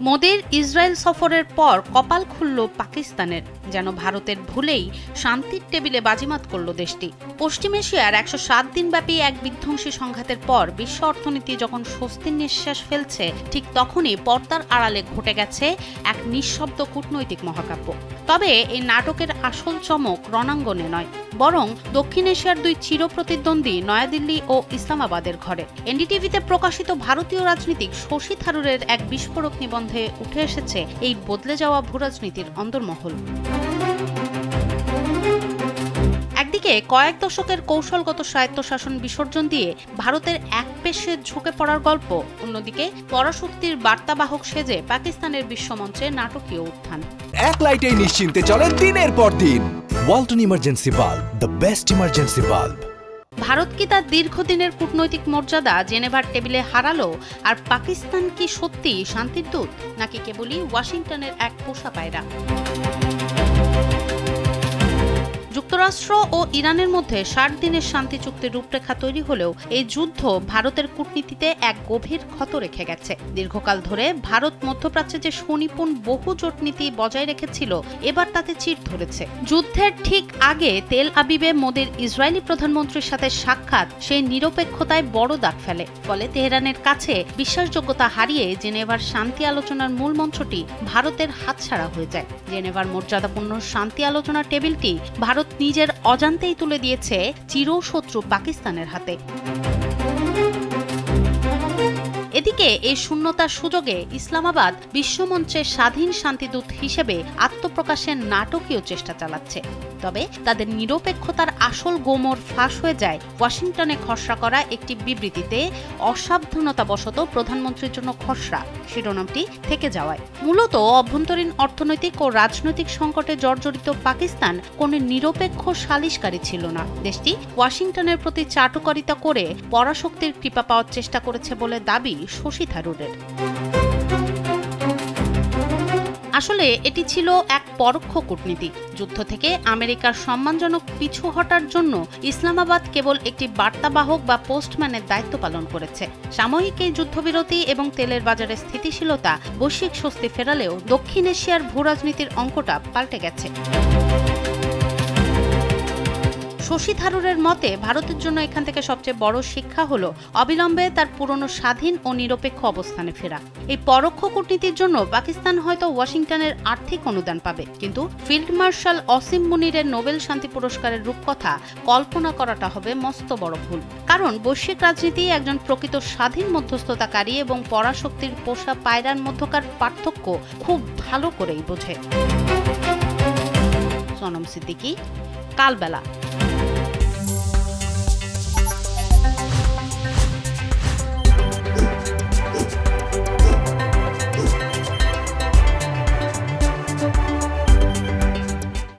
মোদির ইসরায়েল সফরের পর কপাল খুলল পাকিস্তানের, যেন ভারতের ভুলেই শান্তির টেবিলে বাজিমাত করল দেশটি। পশ্চিম এশিয়ার ১০৭ দিনব্যাপী এক বিধ্বংসী সংঘাতের পর বিশ্ব অর্থনীতি যখন স্বস্তির নিঃশ্বাস ফেলছে, ঠিক তখনই পর্দার আড়ালে ঘটে গেছে এক নিঃশব্দ কূটনৈতিক মহাকাব্য। তবে এই নাটকের আসল চমক রণাঙ্গনে নয়, বরং দক্ষিণ এশিয়ার দুই চিরপ্রতিদ্বন্দ্বী নয়াদিল্লি ও ইসলামাবাদের ঘরে। এনডিটিভিতে প্রকাশিত ভারতীয় রাজনীতিক শশী থারুরের এক বিস্ফোরক নিবন্ধে উঠে এসেছে এই বদলে যাওয়া ভূরাজনীতির অন্দরমহল। একদিকে কয়েক দশকের কৌশলগত স্বায়ত্তশাসন বিসর্জন দিয়ে ভারতের একপেশে ঝুঁকে পড়ার গল্প, অন্যদিকে পরাশক্তির বার্তাবাহক সেজে পাকিস্তানের বিশ্বমঞ্চে নাটকীয় উত্থান। এক লাইটেই নিশ্চিন্তে চলে দিনের পর দিন। Walton emergency bulb, the best emergency bulb. Bharat কি তার দীর্ঘদিনের কূটনৈতিক মর্যাদা জেনেভার টেবিলে হারালো? আর পাকিস্তান কি সত্যি শান্তির দূত, নাকি কেবলই ওয়াশিংটনের এক পোষা পায়রা? যুক্তরাষ্ট্র ও ইরানের মধ্যে ৬০ দিনের শান্তি চুক্তির রূপরেখা তৈরি হলেও এই যুদ্ধ ভারতের কূটনীতিতে এক গভীর ক্ষত রেখে গেছে। দীর্ঘকাল ধরে ভারত মধ্যপ্রাচ্যে যে সুনিপুণ বহু জোটনীতি বজায় রেখেছিল, এবার তাতে চির ধরেছে। যুদ্ধের ঠিক আগে তেল আবিবে মোদির ইসরায়েলি প্রধানমন্ত্রীর সাথে সাক্ষাৎ সেই নিরপেক্ষতায় বড় দাগ ফেলে। ফলে তেহরানের কাছে বিশ্বাসযোগ্যতা হারিয়ে জেনেভার শান্তি আলোচনার মূল মঞ্চটি ভারতের হাতছাড়া হয়ে যায়। জেনেভার মর্যাদাপূর্ণ শান্তি আলোচনার টেবিলটি ভারত নিজের অজান্তেই তুলে দিয়েছে চিরশত্রু পাকিস্তানের হাতে। এদিকে এই শূন্যতার সুযোগে ইসলামাবাদ বিশ্বমঞ্চে স্বাধীন শান্তিদূত হিসেবে আত্মপ্রকাশের নাটকীয় চেষ্টা চালাচ্ছে। তবে তাদের নিরপেক্ষতার আসল গোমর ফাঁস হয়ে যায় ওয়াশিংটনে খসড়া করা একটি বিবৃতিতে অসাবধানতাবশত প্রধানমন্ত্রীর জন্য খসড়া শিরোনামটি থেকে যাওয়ায়। মূলত অভ্যন্তরীণ অর্থনৈতিক ও রাজনৈতিক সংকটে জর্জরিত পাকিস্তান কোনো নিরপেক্ষ সালিশকারী ছিল না। দেশটি ওয়াশিংটনের প্রতি চাটুকারিতা করে পরাশক্তির কৃপা পাওয়ার চেষ্টা করেছে বলে দাবি শশী থারুরের। আসলে এটি ছিল এক পরোক্ষ কূটনীতি। যুদ্ধ থেকে আমেরিকার সম্মানজনক পিছু হটার জন্য ইসলামাবাদ কেবল একটি বার্তাবাহক বা পোস্টম্যানের দায়িত্ব পালন করেছে। সাময়িক এই যুদ্ধবিরতি এবং তেলের বাজারে স্থিতিশীলতা বৈশ্বিক স্বস্তি ফেরালেও দক্ষিণ এশিয়ার ভূরাজনীতির অঙ্কটা পাল্টে গেছে। শশী থারুরের মতে ভারতের জন্য এখান থেকে সবচেয়ে বড় শিক্ষা হলো অবিলম্বে তার পুরনো স্বাধীন ও নিরপেক্ষ অবস্থানে ফেরা। এই পরোক্ষ কূটনীতির জন্য পাকিস্তান হয়তো ওয়াশিংটনের আর্থিক অনুদান পাবে, কিন্তু ফিল্ড মার্শাল অসীম মুনিরের নোবেল শান্তি পুরস্কারের রূপকথা কল্পনা করাটা হবে মস্ত বড় ভুল। কারণ বৈশ্বিক রাজনীতি একজন প্রকৃত স্বাধীন মধ্যস্থতাকারী এবং পরাশক্তির পোষা পায়রার মধ্যকার পার্থক্য খুব ভালো করেই বোঝে। সনম সিদ্দিকী, কালবেলা।